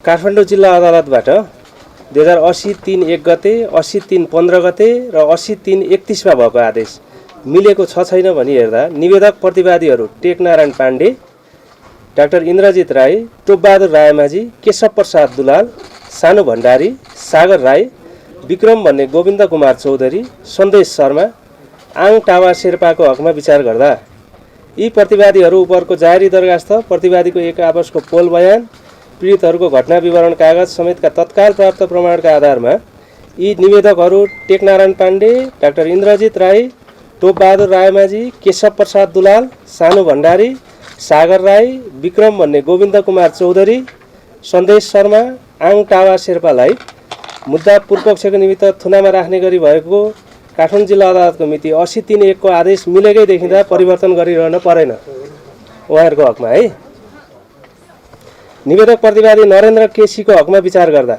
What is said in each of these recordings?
काठमाडौँ जिल्ला अदालतबाट 2080-3-1 गते, 80-3-15 गते र 80-3-31 भएको आदेश मिलेको छैन भनी हेर्दा निवेदक प्रतिवादीहरू टेकनारायण पाण्डे, डाक्टर इन्द्रजित राई, टोपबहादुर रायमाझी, केशव प्रसाद दुलाल, सानु भण्डारी, सागर राई, विक्रम भन्ने गोविन्द कुमार चौधरी, सन्देश शर्मा, आङ टावा शेर्पाको हकमा विचार गर्दा यी प्रतिवादीहरू उपरको जारी दरखास्त, प्रतिवादीको एक आपसको पोल बयान, पीडितहरूको घटना विवरण कागज समेतका तत्काल प्राप्त प्रमाणका आधारमा यी निवेदकहरू टेकनारायण पाण्डे, डाक्टर इन्द्रजित राई, टोपबहादुर रायमाझी, केशव प्रसाद दुलाल, सानु भण्डारी, सागर राई, विक्रम भन्ने गोविन्द कुमार चौधरी, सन्देश शर्मा, आङ टावा शेर्पालाई मुद्दा पूर्वपक्षको निमित्त थुनामा राख्ने गरी भएको काठमाडौँ जिल्ला अदालतको मिति 80-3-1 को आदेश मिलेकै देखिँदा परिवर्तन गरिरहन परेन उहाँहरूको हकमा है। निवेदक प्रतिवादी नरेन्द्र केसीको हकमा विचार गर्दा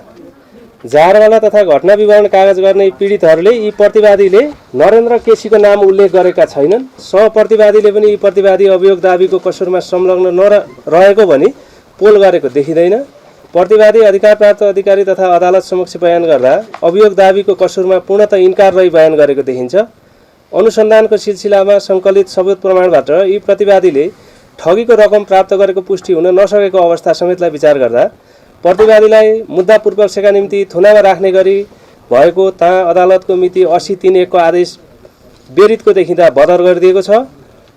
जारवाला तथा घटना विवरण कागज गर्ने पीडितहरूले यी प्रतिवादीले नरेन्द्र केसीको नाम उल्लेख गरेका छैनन्। सहप्रतिवादीले पनि यी प्रतिवादी अभियोग दाबीको कसुरमा संलग्न नरहेको भनी पोल गरेको देखिँदैन। प्रतिवादी अधिकार प्राप्त अधिकारी तथा अदालत समक्ष बयान गर्दा अभियोग दाबीको कसुरमा पूर्णतः इन्कार रही बयान गरेको देखिन्छ। अनुसन्धानको सिलसिलामा सङ्कलित सबुत प्रमाणबाट यी प्रतिवादीले ठगीको रकम प्राप्त गरेको पुष्टि हुन नसकेको अवस्था समेतलाई विचार गर्दा प्रतिवादीलाई मुद्दा पूर्वपक्षका निम्ति थुनामा राख्ने गरी भएको तहाँ अदालतको मिति 80-3-1 को आदेश बेरितको देखिँदा बदर गरिदिएको छ।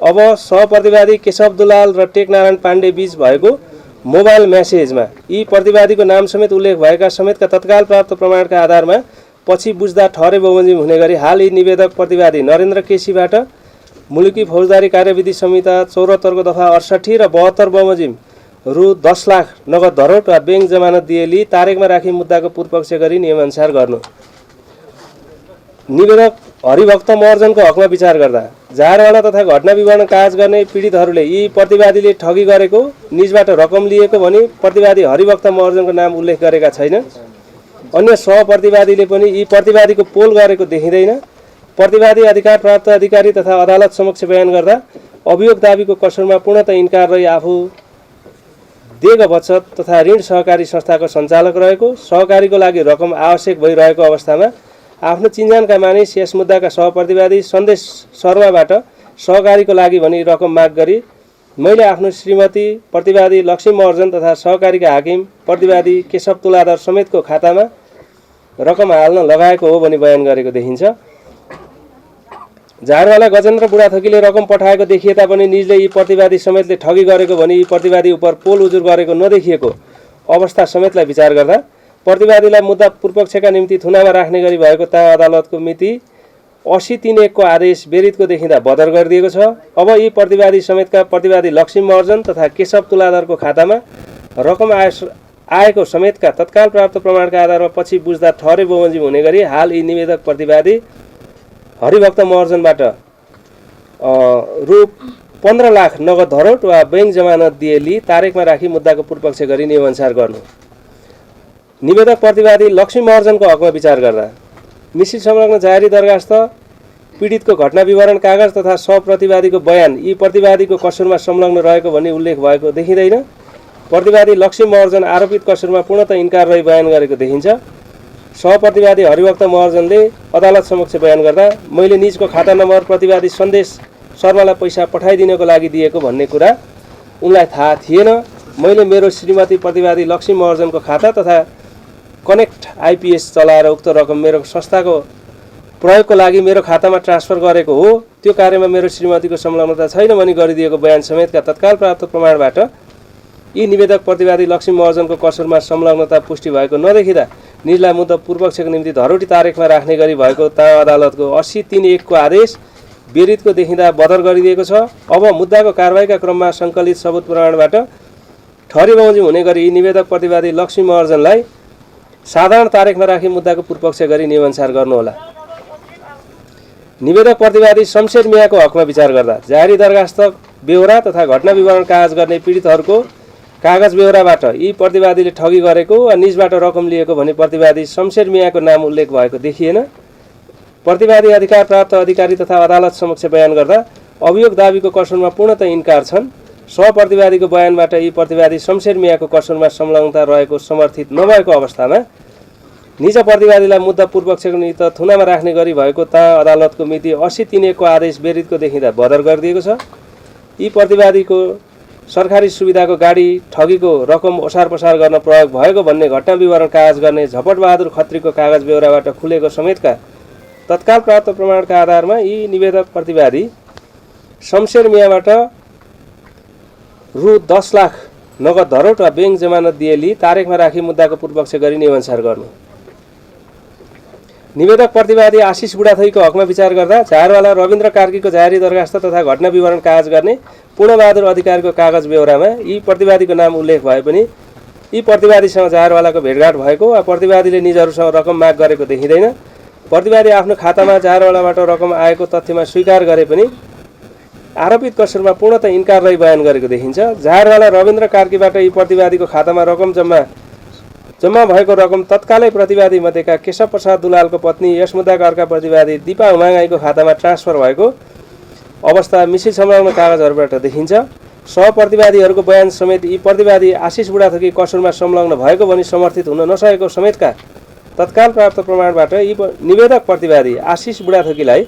अब सहप्रतिवादी केशव दुलाल र टेकनारायण पाण्डे बीच भएको मोबाइल म्यासेजमा यी प्रतिवादीको नाम समेत उल्लेख भएका समेतका तत्काल प्राप्त प्रमाणका आधारमा पछि बुझ्दा ठहरे बमोजिम हुने गरी हाल यी निवेदक प्रतिवादी नरेन्द्र केसीबाट मुलुकी फौजदारी कार्यविधि संहिता 74 को दफा 68 र 72 बमोजिम रु 10 लाख नगद धरोट वा ब्याङ्क जमानत दिएली तारिकमा राखी मुद्दाको पूर्वपक्ष गरी नियमअनुसार गर्नु। निवेदक हरिभक्त महर्जनको हकमा विचार गर्दा जारवाला तथा घटना विवरण कागज गर्ने पीडितहरूले यी प्रतिवादीले ठगी गरेको, निजबाट रकम लिएको भनी प्रतिवादी हरिभक्त महर्जनको नाम उल्लेख गरेका छैनन्। अन्य सहप्रतिवादीले पनि यी प्रतिवादीको पोल गरेको देखिँदैन। प्रतिवादी अधिकार प्राप्त अधिकारी तथा अदालत समक्ष बयान गर्दा अभियोग दाबीको कसुरमा पूर्णतः इन्कार रही आफू देग बचत तथा ऋण सहकारी संस्थाको सञ्चालक रहेको, सहकारीको लागि रकम आवश्यक भइरहेको अवस्थामा आफ्नो चिन्जानका मानिस यस मुद्दाका सहप्रतिवादी सन्देश शर्माबाट सहकारीको लागि भनी रकम माग गरी मैले आफ्नो श्रीमती प्रतिवादी लक्ष्मी महर्जन तथा सहकारीका हाकिम प्रतिवादी केशव तुलाधर समेतको खातामा रकम हाल्न लगाएको हो भनी बयान गरेको देखिन्छ। जारवाला गजेन्द्र बुढाथोकीले रकम पठाएको देखिए तापनि निजले यी प्रतिवादी समेतले ठगी गरेको भनी यी प्रतिवादी उप पोल उजुर गरेको नदेखिएको अवस्था समेतलाई विचार गर्दा प्रतिवादीलाई मुद्दा पूर्वपक्षका निम्ति थुनामा राख्ने गरी भएको तहाँ अदालतको मिति 80-3-1 को आदेश बेरितको देखिँदा बदर गरिदिएको छ। अब यी प्रतिवादी समेतका प्रतिवादी लक्ष्मी महर्जन तथा केशव तुलाधरको खातामा रकम आएको समेतका तत्काल प्राप्त प्रमाणका आधारमा पछि बुझ्दा ठहरे बमोजिम हुने गरी हाल यी निवेदक प्रतिवादी हरिभक्त महर्जनबाट रु 15 लाख नगद धरोट वा ब्याङ्क जमानत दिएली तारिकमा राखी मुद्दाको पूर्वपक्ष गरी नियमअनुसार गर्नु। निवेदक प्रतिवादी लक्ष्मी महर्जनको हकमा विचार गर्दा मिश्रित संलग्न जारी दरखास्त, पीडितको घटना विवरण कागज तथा सहप्रतिवादीको बयान यी प्रतिवादीको कसुरमा संलग्न रहेको भन्ने उल्लेख भएको देखिँदैन। प्रतिवादी लक्ष्मी महर्जन आरोपित कसुरमा पूर्णतः इन्कार रही बयान गरेको देखिन्छ। सहप्रतिवादी हरिभक्त महर्जनले अदालत समक्ष बयान गर्दा मैले निजको खाता नम्बर प्रतिवादी सन्देश शर्मालाई पैसा पठाइदिनको लागि दिएको भन्ने कुरा उनलाई थाहा थिएन। मैले मेरो श्रीमती प्रतिवादी लक्ष्मी महर्जनको खाता तथा कनेक्ट आइपिएस चलाएर उक्त रकम मेरो संस्थाको प्रयोगको लागि मेरो खातामा ट्रान्सफर गरेको हो। त्यो कार्यमा मेरो श्रीमतीको संलग्नता छैन भनी गरिदिएको बयान समेतका तत्काल प्राप्त प्रमाणबाट यी निवेदक प्रतिवादी लक्ष्मी महर्जनको कसुरमा संलग्नता पुष्टि भएको नदेखिँदा निजलाई मुद्दा पूर्वपक्षको निम्ति धरोटी तारिकमा राख्ने गरी भएको तहाँ अदालतको 80-3-1 को आदेश बेरितको देखिँदा बदर गरिदिएको छ। अब मुद्दाको कारबाहीका क्रममा सङ्कलित सबुत प्रमाणबाट ठहरी बमोजिम हुने गरी निवेदक प्रतिवादी लक्ष्मी महर्जनलाई साधारण तारिकमा राखी मुद्दाको पूर्वपक्ष गरी नियमअनुसार गर्नुहोला। निवेदक प्रतिवादी शमशेर मियाको हकमा विचार गर्दा जारी दरखास्त बेहोरा तथा घटना विवरण कागज गर्ने पीडितहरूको कागज बेहोराबाट यी प्रतिवादीले ठगी गरेको वा निजबाट रकम लिएको भनी प्रतिवादी शमशेर मियाको नाम उल्लेख भएको देखिएन। प्रतिवादी अधिकार प्राप्त अधिकारी तथा अदालत समक्ष बयान गर्दा अभियोग दाबीको कसुरमा पूर्णतः इन्कार छन्। सहप्रतिवादीको बयानबाट यी प्रतिवादी शमशेर मियाको कसुरमा संलग्नता रहेको समर्थित नभएको अवस्थामा निज प्रतिवादीलाई मुद्दा पूर्वपक्षको निमित्त थुनामा राख्ने गरी भएको ता अदालतको मिति 80/3 को आदेश बेरितको देखिँदा बदर गरिदिएको छ। यी प्रतिवादीको सरकारी सुविधाको गाडी ठगीको रकम ओसार पसार गर्न प्रयोग भएको भन्ने घटना विवरण कागज गर्ने झपटबहादुर खत्रीको कागज बेहोराबाट खुलेको समेतका तत्काल प्राप्त प्रमाणका आधारमा यी निवेदक प्रतिवादी शमशेर मियाबाट रु 10 लाख नगद धरोट वा बैंक जमानत दिएली तारिखमा राखी मुद्दाको पूर्वपक्ष गरी नियमअनुसार गर्नु। निवेदक प्रतिवादी आशिष बुढाथोकीको हकमा विचार गर्दा झारवाला रविन्द्र कार्कीको जारी दरखास्त तथा घटना विवरण कागज गर्ने पूर्णबहादुर अधिकारीको कागज बेहोरामा यी प्रतिवादीको नाम उल्लेख भए पनि यी प्रतिवादीसँग झारवालाको भेटघाट भएको वा प्रतिवादीले निजहरूसँग रकम माग गरेको देखिँदैन। प्रतिवादी आफ्नो खातामा झारवालाबाट रकम आएको तथ्यमा स्वीकार गरे पनि आरोपित कसुरमा पूर्णतः इन्कार रही बयान गरेको देखिन्छ। झारवाला रविन्द्र कार्कीबाट यी प्रतिवादीको खातामा रकम जम्मा भएको रकम तत्कालै प्रतिवादी मध्येका केशव प्रसाद दुलालको पत्नी यस मुद्दाका अर्का प्रतिवादी दिपा उमागाईको खातामा ट्रान्सफर भएको अवस्था मिसिल संलग्न कागजहरूबाट देखिन्छ। सहप्रतिवादीहरूको बयान समेत यी प्रतिवादी आशिष बुढाथोकी कसुरमा संलग्न भएको भनी समर्थित हुन नसकेको समेतका तत्काल प्राप्त प्रमाणबाट यी निवेदक प्रतिवादी आशिष बुढाथोकीलाई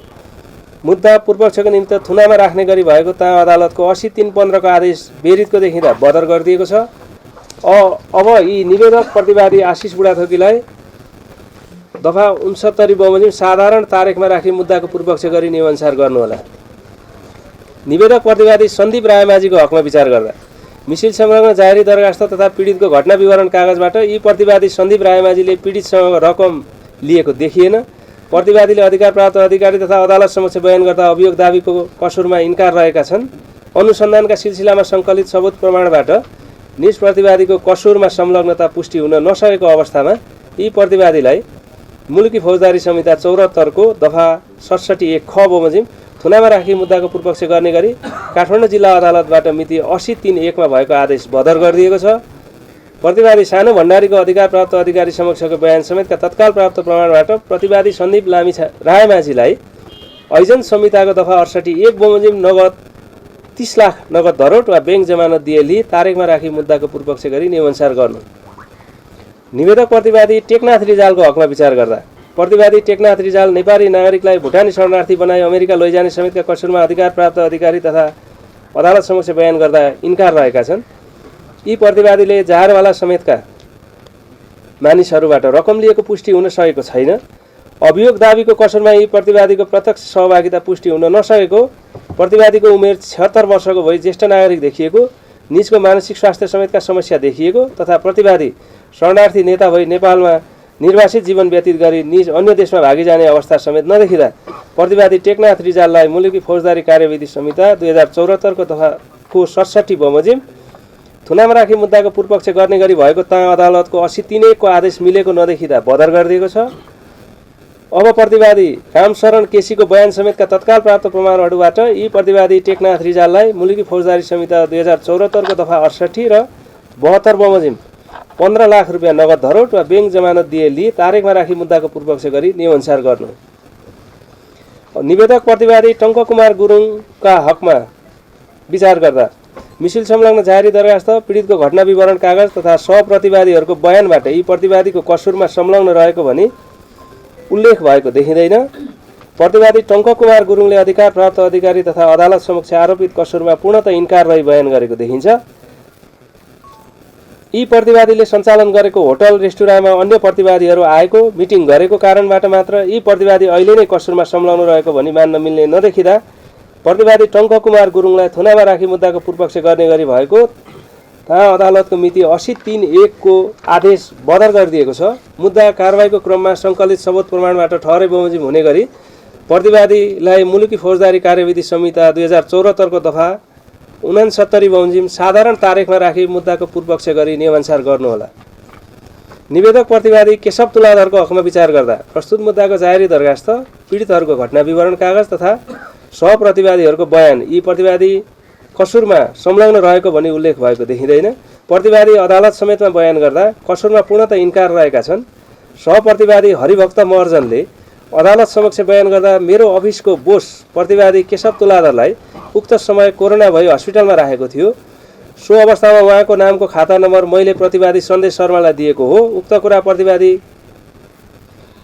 मुद्दा पूर्वपक्षको निमित्त थुनामा राख्ने गरी भएको ता अदालतको 80/3/15 को आदेश बेरितको देखिँदा बदर गरिदिएको छ। अब यी निवेदक प्रतिवादी आशिष बुढाथोकीलाई दफा 69 बमोजिम साधारण तारिखमा राखी मुद्दाको पूर्वपक्ष गरी नियमअनुसार गर्नुहोला। निवेदक प्रतिवादी सन्दीप रायमाझीको हकमा विचार गर्दा मिसिल संलग्न जारी दरखास्त तथा पीडितको घटना विवरण कागजबाट यी प्रतिवादी सन्दीप रायमाझीले पीडितसँग रकम लिएको देखिएन। प्रतिवादीले अधिकार प्राप्त अधिकारी तथा अदालत समक्ष बयान गर्दा अभियोग दाबीको कसुरमा इन्कार रहेका छन्। अनुसन्धानका सिलसिलामा सङ्कलित सबुत प्रमाणबाट निज प्रतिवादीको कसुरमा संलग्नता पुष्टि हुन नसकेको अवस्थामा यी प्रतिवादीलाई मुलुकी फौजदारी संहिता 74 को दफा 67(1) ख बमोजिम थुनामा राखी मुद्दाको पूर्वपक्ष गर्ने गरी काठमाडौँ जिल्ला अदालतबाट मिति 80/3/1 मा भएको आदेश बदर गरिदिएको छ। प्रतिवादी सानो भण्डारीको अधिकार प्राप्त अधिकारी समक्षको बयान समेतका तत्काल प्राप्त प्रमाणबाट प्रतिवादी सन्दीप रायमाझीलाई ऐजन संहिताको दफा 68(1) बमोजिम नगद 30 लाख नगद धरोट वा बैंक जमानत दिएली तारिखमा राखी मुद्दाको पूर्वपक्ष गरी नियमअनुसार गर्नु। निवेदक प्रतिवादी टेकनाथ रिजालको हकमा विचार गर्दा प्रतिवादी टेकनाथ रिजाल नेपाली नागरिकलाई भुटानी शरणार्थी बनाई अमेरिका लैजाने समेतका कसुरमा अधिकार प्राप्त अधिकारी तथा अदालत समक्ष बयान गर्दा इन्कार रहेका छन्। यी प्रतिवादीले झारवाला समेतका मानिसहरूबाट रकम लिएको पुष्टि हुन सकेको छैन। अभियोग दाबीको कसुरमा यी प्रतिवादीको प्रत्यक्ष सहभागिता पुष्टि हुन नसकेको, प्रतिवादीको उमेर 76 वर्षको भई ज्येष्ठ नागरिक देखिएको, निजको मानसिक स्वास्थ्य समेतका समस्या देखिएको तथा प्रतिवादी शरणार्थी नेता भई नेपालमा निर्वासित जीवन व्यतीत गरी निज अन्य देशमा भागी जाने अवस्था समेत नदेखिँदा प्रतिवादी टेकनाथ रिजाललाई मुलुकी फौजदारी कार्यविधि संहिता 2074 को दफाको 67 बमोजिम थुनामा राखी मुद्दाको पूर्वपक्ष गर्ने गरी भएको ता अदालतको 80/3/1 को आदेश मिलेको नदेखिँदा बदर गरिदिएको छ। अब प्रतिवादी रामशरण केसीको बयान समेतका तत्काल प्राप्त प्रमाणहरूबाट यी प्रतिवादी टेकनाथ रिजाललाई मुलुकी फौजदारी संहिता 2074 को दफा 68 र 72 बमोजिम 15 लाख रुपियाँ नगद धरोट वा बैंक जमानत दिएली तारिखमा राखी मुद्दाको पूर्वपक्ष गरी नियमअनुसार गर्नु। निवेदक प्रतिवादी टङ्ककुमार गुरुङका हकमा विचार गर्दा मिसिल संलग्न जारी दरखास्त पीडितको घटना विवरण कागज तथा सहप्रतिवादीहरूको बयानबाट यी प्रतिवादीको कसुरमा संलग्न रहेको भनी उल्लेख भएको देखिँदैन। प्रतिवादी टङ्ककुमार गुरुङले अधिकार प्राप्त अधिकारी तथा अदालत समक्ष आरोपित कसुरमा पूर्णतः इन्कार रही बयान गरेको देखिन्छ। यी प्रतिवादीले सञ्चालन गरेको होटल रेस्टुराँमा अन्य प्रतिवादीहरू आएको मिटिङ गरेको कारणबाट मात्र यी प्रतिवादी अहिले नै कसुरमा संलग्न रहेको भनी मान्न मिल्ने नदेखिँदा प्रतिवादी टङ्ककुमार गुरुङलाई थुनामा राखी मुद्दाको पूर्वपक्ष गर्ने गरी भएको अदालतको मिति 80/3/1 को आदेश बदर गरिदिएको छ। मुद्दा कारबाहीको क्रममा सङ्कलित सबुत प्रमाणबाट ठहरै बमोजिम हुने गरी प्रतिवादीलाई मुलुकी फौजदारी कार्यविधि संहिता 2074 को दफा 69 बमोजिम साधारण तारिखमा राखी मुद्दाको पूर्वपक्ष गरी नियमअनुसार गर्नुहोला। निवेदक प्रतिवादी केशव तुलाधरको हकमा विचार गर्दा प्रस्तुत मुद्दाको जारी दरखास्त पीडितहरूको घटना विवरण कागज तथा सहप्रतिवादीहरूको बयान यी प्रतिवादी कसुरमा संलग्न रहेको भनी उल्लेख भएको देखिँदैन। प्रतिवादी अदालत समेतमा बयान गर्दा कसुरमा पूर्णतः इन्कार रहेका छन्। सहप्रतिवादी हरिभक्त महर्जनले अदालत समक्ष बयान गर्दा मेरो अफिसको बोस प्रतिवादी केशव तुलाधरलाई उक्त समय कोरोना भई हस्पिटलमा राखेको थियो। सो अवस्थामा उहाँको नामको खाता नम्बर मैले प्रतिवादी सन्देश शर्मालाई दिएको हो। उक्त कुरा प्रतिवादी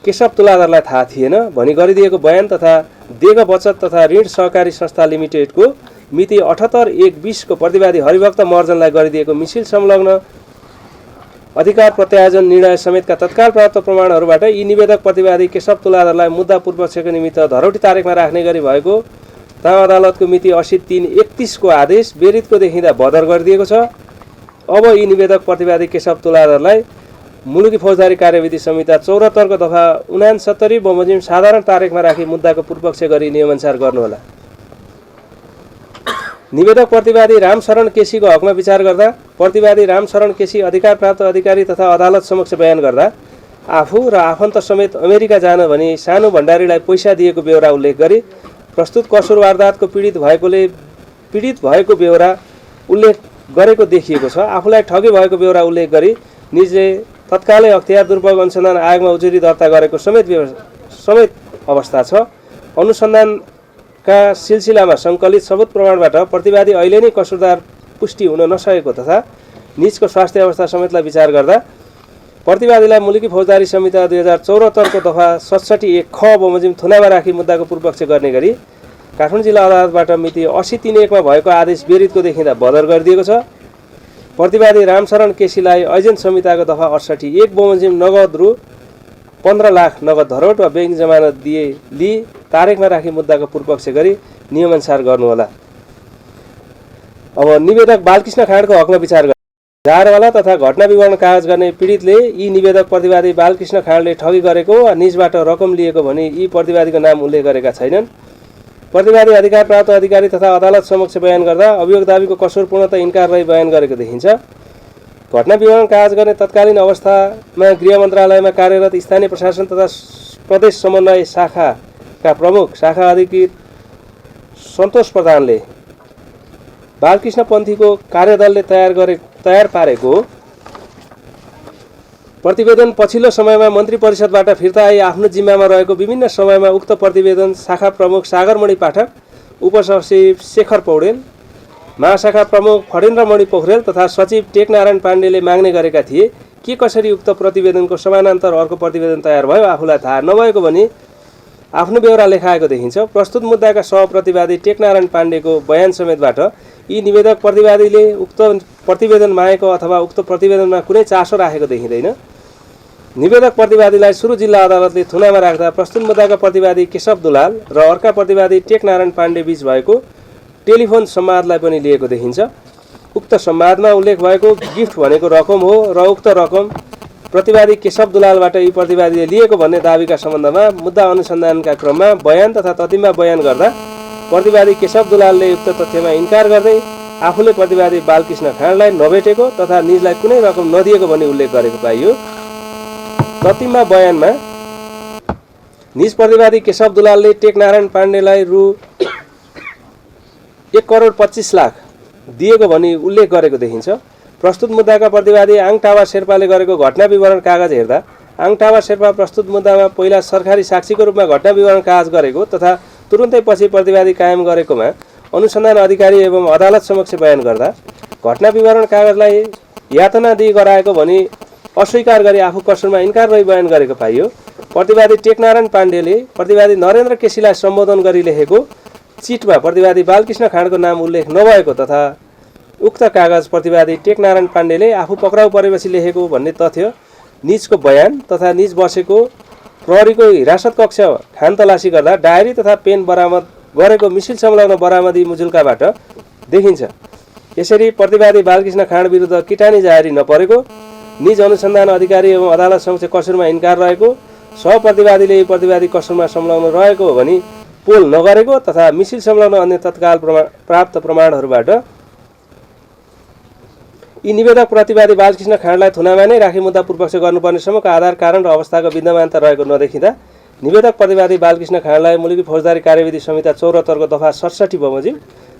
केशव तुलाधरलाई थाहा थिएन भनी गरिदिएको बयान तथा देग बचत तथा ऋण सहकारी संस्था लिमिटेडको मिति 78/1/20 को प्रतिवादी हरिभक्त महर्जनलाई गरिदिएको मिसिल संलग्न अधिकार प्रत्यायोजन निर्णय समेतका तत्काल प्राप्त प्रमाणहरूबाट यी निवेदक प्रतिवादी केशव तुलाधरलाई मुद्दा पूर्वपक्षको निमित्त धरौटी तारिखमा राख्ने गरी भएको ताम अदालतको मिति 80/3/31 को आदेश बेरितको देखिँदा बदर गरिदिएको छ। अब यी निवेदक प्रतिवादी केशव तुलाधरलाई मुलुकी फौजदारी कार्यविधि संहिता 74 को दफा 69 बमोजिम साधारण तारिखमा राखी मुद्दाको पूर्वपक्ष गरी नियमअनुसार गर्नुहोला। निवेदक प्रतिवादी रामशरण केसीको हकमा विचार गर्दा प्रतिवादी रामशरण केसी अधिकार प्राप्त अधिकारी तथा अदालत समक्ष बयान गर्दा आफू र आफन्त समेत अमेरिका जान भनी सानो भण्डारीलाई पैसा दिएको बेहोरा उल्लेख गरी प्रस्तुत कसुर वारदातको पीडित भएको बेहोरा उल्लेख गरेको देखिएको छ। आफूलाई ठगी भएको बेहोरा उल्लेख गरी निजले तत्कालै अख्तियार दुर्भोग अनुसन्धान आयोगमा उजुरी दर्ता गरेको समेत अवस्था छ। अनुसन्धानका सिलसिलामा सङ्कलित सबुत प्रमाणबाट प्रतिवादी अहिले नै कसुरदार पुष्टि हुन नसकेको तथा निजको स्वास्थ्य अवस्था समेतलाई विचार गर्दा प्रतिवादीलाई मुलुकी फौजदारी संहिता 2074 को दफा 67(1) ख बमोजिम थुनामा राखी मुद्दाको पूर्वपक्ष गर्ने गरी काठमाडौँ जिल्ला अदालतबाट मिति 80/3/1 मा भएको आदेश बेरितको देखिँदा बदर गरिदिएको छ। प्रतिवादी रामशरण केसीलाई ऐजेन्ट संहिताको दफा 68(1) बमोजिम नगद रु 15 लाख नगद धरोट वा बैंक जमानत दिए तारिखमा राखी मुद्दाको पूर्वपक्ष गरी नियमअनुसार गर्नुहोला। अब निवेदक बालकृष्ण खाँडको हकमा विचार गर्दा जारवाला तथा घटना विवरण कागज गर्ने पीडितले यी निवेदक प्रतिवादी बालकृष्ण खाँडले ठगी गरेको वा निजबाट रकम लिएको भनी यी प्रतिवादीको नाम उल्लेख गरेका छैनन्। प्रतिवादी अधिकार प्राप्त अधिकारी तथा अदालत समक्ष बयान गर्दा अभियोग दाबीको कसुरपूर्णता इन्कार रही बयान गरेको देखिन्छ। घटना विवरण कागज गर्ने तत्कालीन अवस्थामा गृह मन्त्रालयमा कार्यरत स्थानीय प्रशासन तथा प्रदेश समन्वय शाखाका प्रमुख शाखा अधिकृत सन्तोष प्रधानले बालकृष्ण पन्थीको कार्यदलले तयार पारेको प्रतिवेदन पछिल्लो समयमा मन्त्री परिषदबाट फिर्ता आई आफ्नो जिम्मामा रहेको विभिन्न समयमा उक्त प्रतिवेदन शाखा प्रमुख सागरमणि पाठक, उपसचिव शेखर पौडेल, महाशाखा प्रमुख फणेन्द्रमणि पोखरेल तथा सचिव टेकनारायण पाण्डेले माग्ने गरेका थिए। के कसरी उक्त प्रतिवेदनको समानान्तर अर्को प्रतिवेदन तयार भयो आफूलाई थाहा नभएको भनी आफ्नो बेहोरा लेखाएको देखिन्छ। प्रस्तुत मुद्दाका सहप्रतिवादी टेकनारायण पाण्डेको बयान समेतबाट यी निवेदक प्रतिवादीले उक्त प्रतिवेदन मागेको अथवा उक्त प्रतिवेदनमा कुनै चासो राखेको देखिँदैन। निवेदक प्रतिवादीलाई सुरु जिल्ला अदालतले थुनामा राख्दा प्रस्तुत मुद्दाका प्रतिवादी केशव दुलाल र अर्का प्रतिवादी टेकनारायण पाण्डे बीच भएको टेलिफोन संवादलाई पनि लिएको देखिन्छ। उक्त संवादमा उल्लेख भएको गिफ्ट भनेको रकम हो र उक्त रकम प्रतिवादी केशव दुलालबाट यी प्रतिवादीले लिएको भन्ने दाबीका सम्बन्धमा मुद्दा अनुसन्धानका क्रममा बयान तथा ततिममा बयान गर्दा प्रतिवादी केशव दुलालले उक्त तथ्यमा इन्कार गर्दै आफूले प्रतिवादी बालकृष्ण खाँडलाई नभेटेको तथा निजलाई कुनै रकम नदिएको भन्ने उल्लेख गरेको पाइयो। ततिममा बयानमा निज प्रतिवादी केशव दुलालले टेकनारायण पाण्डेलाई रु 1,25,00,000 दिएको भनी उल्लेख गरेको देखिन्छ। प्रस्तुत मुद्दाका प्रतिवादी आङटावा शेर्पाले गरेको घटना विवरण कागज हेर्दा आङटावा शेर्पा प्रस्तुत मुद्दामा पहिला सरकारी साक्षीको रूपमा घटना विवरण कागज गरेको तथा तुरुन्तै पछि प्रतिवादी कायम गरेकोमा अनुसन्धान अधिकारी एवं अदालत समक्ष बयान गर्दा घटना विवरण कागजलाई यातना दिई गराएको भनी अस्वीकार गरी आफू कसुरमा इन्कार रही बयान गरेको पाइयो। प्रतिवादी टेकनारायण पाण्डेले प्रतिवादी नरेन्द्र केसीलाई सम्बोधन गरी लेखेको चिटमा प्रतिवादी बालकृष्ण खाँडको नाम उल्लेख नभएको तथा उक्त कागज प्रतिवादी टेकनारायण पाण्डेले आफू पक्राउ परेपछि लेखेको भन्ने तथ्य निजको बयान तथा निज बसेको प्रहरीको हिरासत कक्ष खान तलासी गर्दा डायरी तथा पेन बरामद गरेको मिसिल संलग्न बरामदी मुजुल्काबाट देखिन्छ। यसरी प्रतिवादी बालकृष्ण खाँड विरुद्ध किटानी जारी नपरेको, निज अनुसन्धान अधिकारी एवं अदालत समक्ष कसुरमा इन्कार रहेको, सहप्रतिवादीले प्रतिवादी कसुरमा संलग्न रहेको हो भनी पोल नगरेको तथा मिसिल संलग्न अन्य तत्काल प्राप्त प्रमाणहरूबाट यी निवेदक प्रतिवादी बालकृष्ण खाँडलाई थुनामा नै राखी मुद्दा पूर्वपक्ष गर्नुपर्ने सम्मको आधार कारण र अवस्थाको विद्यमानता रहेको नदेखिँदा निवेदक प्रतिवादी बालकृष्ण खाँडलाई मुलुकी फौजदारी कार्यविधि संहिता 74 को दफा 67 बमोजिम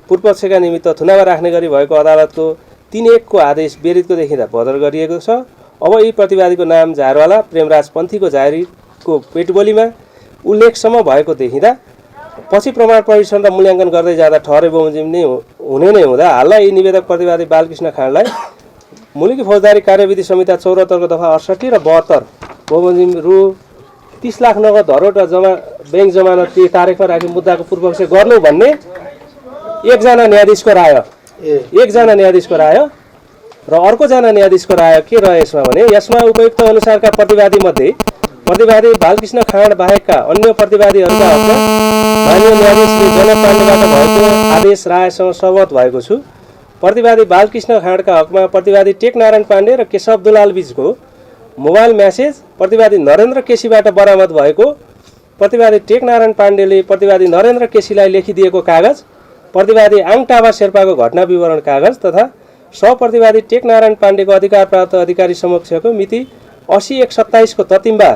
पूर्वपक्षका निमित्त थुनामा राख्ने गरी भएको अदालतको 3(1) को आदेश बेरितको देखिँदा बदर गरिएको छ। अब यी प्रतिवादीको नाम झारवाला प्रेमराज पन्थीको जारीको पेटबोलीमा उल्लेखसम्म भएको देखिँदा पछि प्रमाण परीक्षण र मूल्याङ्कन गर्दै जाँदा ठहरे बमोजिम नै हुने नै हुँदा हाल यी निवेदक प्रतिवादी बालकृष्ण खाँडलाई मुलुकी फौजदारी कार्यविधि संहिता 74 को दफा 68 र 72 बमोजिम रु 30 लाख नगद धरोहर र बैंक जमानत दिए तारिखमा राखी मुद्दाको पूर्वपक्ष गर्नु भन्ने एकजना न्यायाधीशको राय र अर्कोजना न्यायाधीशको राय के रह्यो यसमा भने यसमा उपयुक्त अनुसारका प्रतिवादी बालकृष्ण खाँड बाहेकका अन्य प्रतिवादीहरूका हकमा माननीय न्यायाधीश श्री जनक पाण्डेबाट भएको आदेश रायसँग सहमत भएको छु। प्रतिवादी बालकृष्ण खाँडका हकमा प्रतिवादी टेकनारायण पाण्डे र केशव दुलाल बीचको मोबाइल म्यासेज प्रतिवादी नरेन्द्र केसीबाट बरामद भएको, प्रतिवादी टेकनारायण पाण्डेले प्रतिवादी नरेन्द्र केसीलाई लेखिदिएको कागज, प्रतिवादी आङटाबा शेर्पाको घटना विवरण कागज तथा सहप्रतिवादी टेकनारायण पाण्डेको अधिकार प्राप्त अधिकारी समक्षको मिति 80/1/27 को ततिम्बा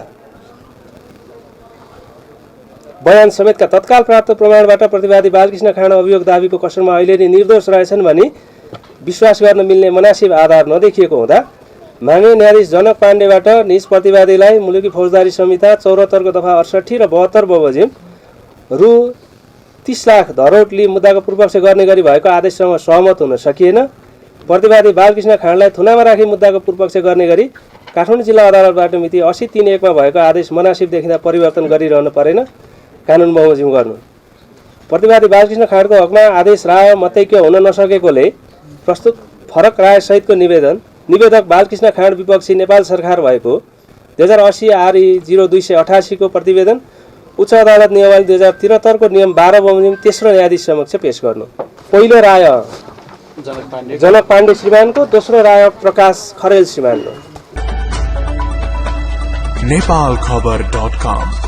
बयान समेतका तत्काल प्राप्त प्रमाणबाट प्रतिवादी बालकृष्ण खाँड अभियोग दाबीको कसरमा अहिले नै निर्दोष रहेछन् भनी विश्वास गर्न मिल्ने मनासिब आधार नदेखिएको हुँदा माननीय न्यायाधीश जनक पाण्डेबाट निज प्रतिवादीलाई मुलुकी फौजदारी संहिता 74 को दफा 68 र 72 बमोजिम रु 30 लाख धरोहर लिई मुद्दाको पूर्वपक्ष गर्ने गरी भएको आदेशसँग सहमत हुन सकिएन। प्रतिवादी बालकृष्ण खाँडलाई थुनामा राखी मुद्दाको पूर्वपक्ष गर्ने गरी काठमाडौँ जिल्ला अदालतबाट मिति 80/3/1 मा भएको आदेश मनासिब देखिँदा परिवर्तन गरिरहनु परेन, कानुन बमोजिम गर्नु। प्रतिवादी बालकृष्ण खाँडको हकमा आदेश राय मतैक्य हुन नसकेकोले प्रस्तुत फरक राय सहितको निवेदक बालकृष्ण खाँड विपक्षी नेपाल सरकार भएको 2080 RE 0288 को प्रतिवेदन उच्च अदालत नियमावली 2073 को नियम 12 बमोजिम तेस्रो न्यायाधीश समक्ष पेश गर्नु। पहिलो राय जनक पाण्डे श्रीमानको, दोस्रो राय प्रकाश खरेल श्रीमानको। नेपालखबर.com